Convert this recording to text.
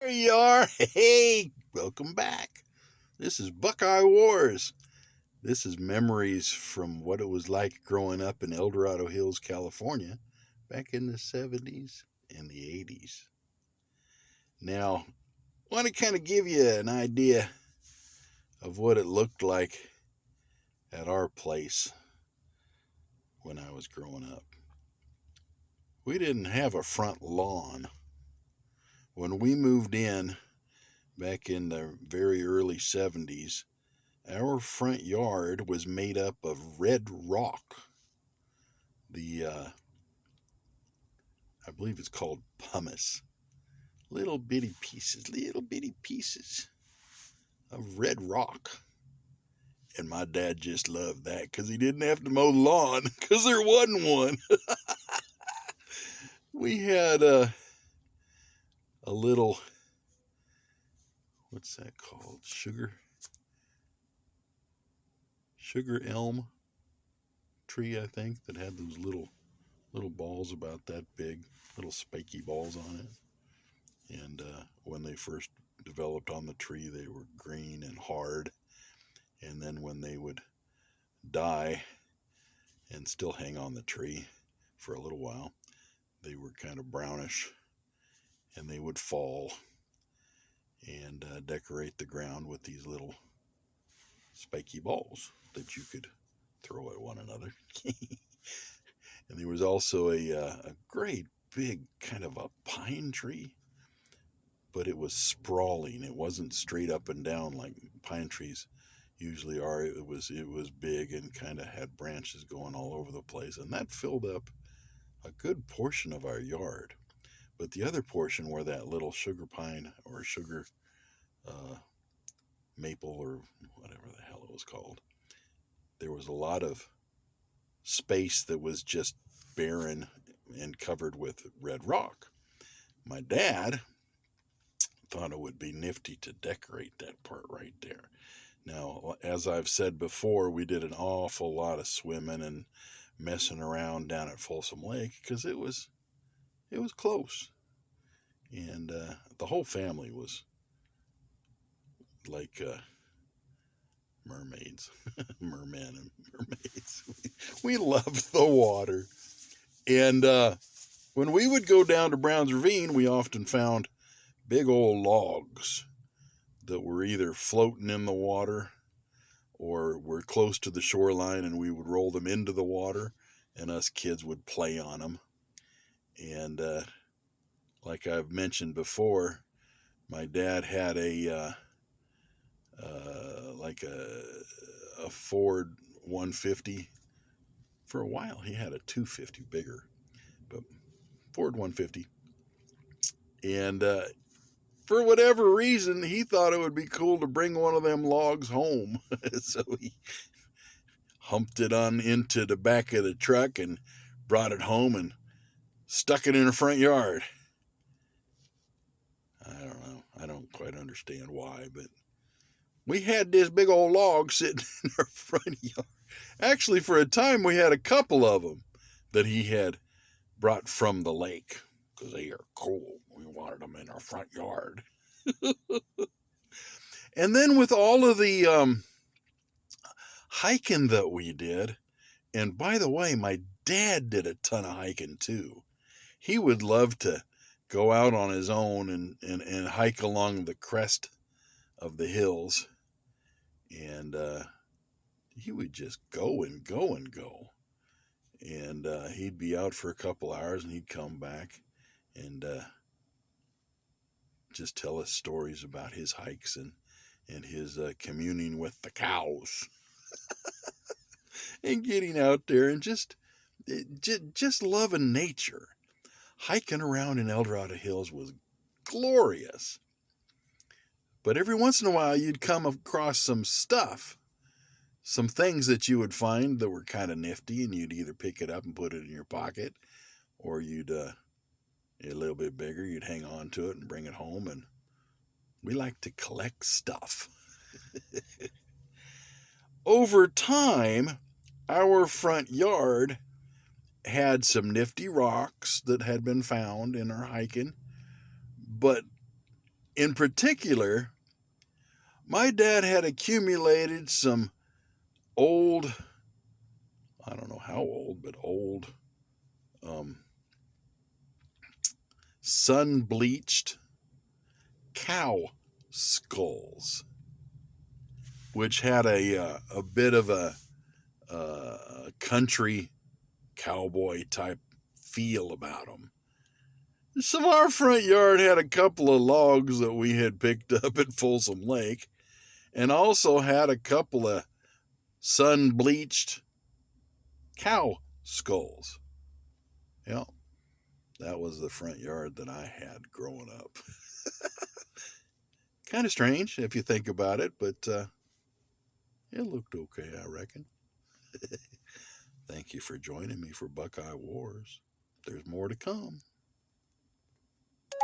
There you are. Hey, welcome back. This is Buckeye Wars. This is memories from what it was like growing up in El Dorado Hills, California, back in the 70s and the 80s. Now, I want to kind of give you an idea of what it looked like at our place when I was growing up. We didn't have a front lawn. When we moved in back in the very early 70s, our front yard was made up of red rock. I believe it's called pumice. Little bitty pieces of red rock. And my dad just loved that because he didn't have to mow the lawn because there wasn't one. We had a little, what's that called? Sugar elm tree, I think, that had those little balls about that big, little spiky balls on it. And when they first developed on the tree, they were green and hard. And then when they would die and still hang on the tree for a little while, they were kind of brownish, and they would fall and decorate the ground with these little spiky balls that you could throw at one another. And there was also a great big kind of a pine tree, but it was sprawling. It wasn't straight up and down like pine trees usually are. It was big and kind of had branches going all over the place, and that filled up a good portion of our yard. But the other portion where that little sugar pine or sugar maple or whatever the hell it was called, there was a lot of space that was just barren and covered with red rock. My dad thought it would be nifty to decorate that part right there. Now, as I've said before, we did an awful lot of swimming and messing around down at Folsom Lake because it was close, and the whole family was like mermaids, mermen and mermaids. We loved the water, and when we would go down to Brown's Ravine, we often found big old logs that were either floating in the water or were close to the shoreline, and we would roll them into the water, and us kids would play on them. And like I've mentioned before, my dad had like a Ford 150. For a while, he had a 250 bigger, but Ford 150. And for whatever reason, he thought it would be cool to bring one of them logs home. So he humped it on into the back of the truck and brought it home and stuck it in the front yard. I don't know. I don't quite understand why, but we had this big old log sitting in our front yard. Actually, for a time, we had a couple of them that he had brought from the lake because they are cool. We wanted them in our front yard. And then with all of the hiking that we did, and by the way, my dad did a ton of hiking too. He would love to go out on his own and hike along the crest of the hills. And he would just go and go and go. And he'd be out for a couple hours and he'd come back and just tell us stories about his hikes and his communing with the cows and getting out there and just loving nature. Hiking around in El Dorado Hills was glorious. But every once in a while, you'd come across some things that you would find that were kind of nifty, and you'd either pick it up and put it in your pocket, or you'd, a little bit bigger, you'd hang on to it and bring it home. And we like to collect stuff. Over time, our front yard had some nifty rocks that had been found in our hiking, but in particular, my dad had accumulated some old, I don't know how old, but old um, sun bleached cow skulls, which had a bit of a country cowboy type feel about them. So our front yard had a couple of logs that we had picked up at Folsom Lake, and also had a couple of sun bleached cow skulls. Yeah, that was the front yard that I had growing up. Kind of strange if you think about it, but it looked okay, I reckon. Thank you for joining me for Buckeye Wars. There's more to come.